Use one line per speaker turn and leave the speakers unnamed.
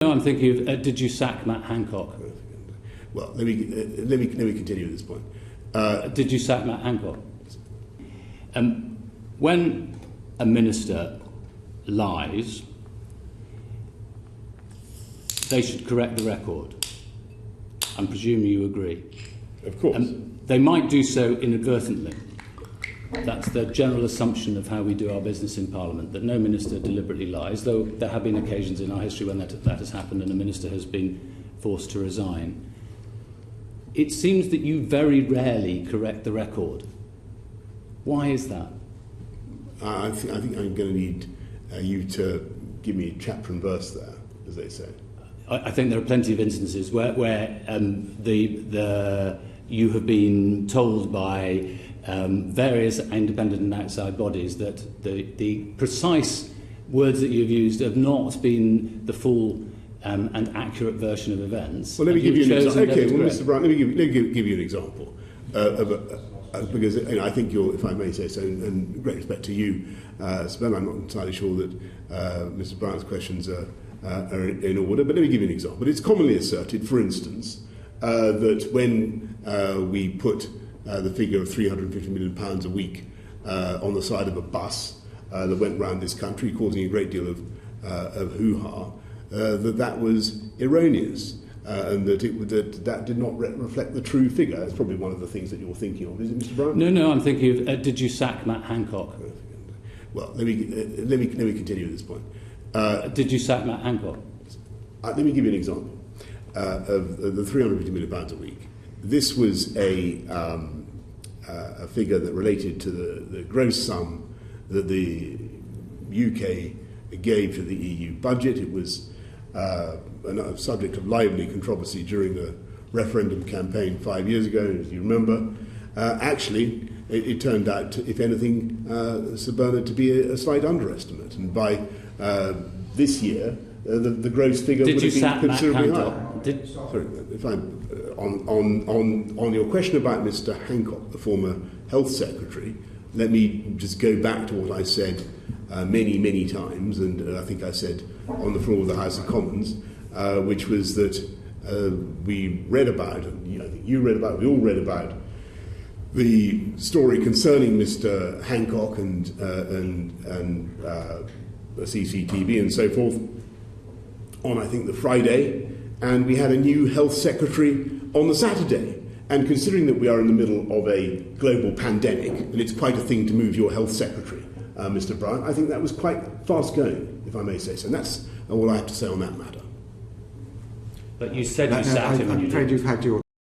No, I'm thinking of, did you sack Matt Hancock?
Well, let me continue at this point.
Did you sack Matt Hancock? When a minister lies, they should correct the record. I'm presuming you agree.
Of course.
They might do so inadvertently. That's the general assumption of how we do our business in Parliament, that no minister deliberately lies, though there have been occasions in our history when that has happened and a minister has been forced to resign. It seems that you very rarely correct the record. Why is that?
I think I'm going to need you to give me a chapter and verse there, as they say.
I think there are plenty of instances where you have been told by various independent and outside bodies that the precise words that you've used have not been the full and accurate version of events.
Well, let me give you an example. Okay, well, Mr. Bryant, let me give you an example because I think you're, if I may say so, and great respect to you, Sven, I'm not entirely sure that Mr. Bryant's questions are in order, but let me give you an example. It's commonly asserted, for instance, that when we put the figure of £350 million a week on the side of a bus that went round this country, causing a great deal of hoo-ha, that was erroneous, and that did not reflect the true figure. That's probably one of the things that you're thinking of, is it, Mr. Bryant?
No, I'm thinking of, did you sack Matt Hancock?
Well, let me continue at this point.
Did you sack Matt Hancock?
Let me give you an example of the £350 million a week. This was a figure that related to the gross sum that the UK gave to the EU budget. It was a subject of lively controversy during the referendum campaign 5 years ago, as you remember. Actually, it turned out, if anything, Sir Bernard, to be a slight underestimate. And by this year, the gross figure would have been considerably higher. Sorry, if on your question about Mr. Hancock, the former Health Secretary, let me just go back to what I said many times, and I think I said on the floor of the House of Commons, which was that we read about, and I think you read about, we all read about the story concerning Mr. Hancock and CCTV and so forth on, I think, the Friday, and we had a new Health Secretary on the Saturday. And considering that we are in the middle of a global pandemic, and it's quite a thing to move your Health Secretary, Mr. Bryant, I think that was quite fast going, if I may say so. And that's all I have to say on that matter.
But you said you sacked him.
I'm afraid you've had your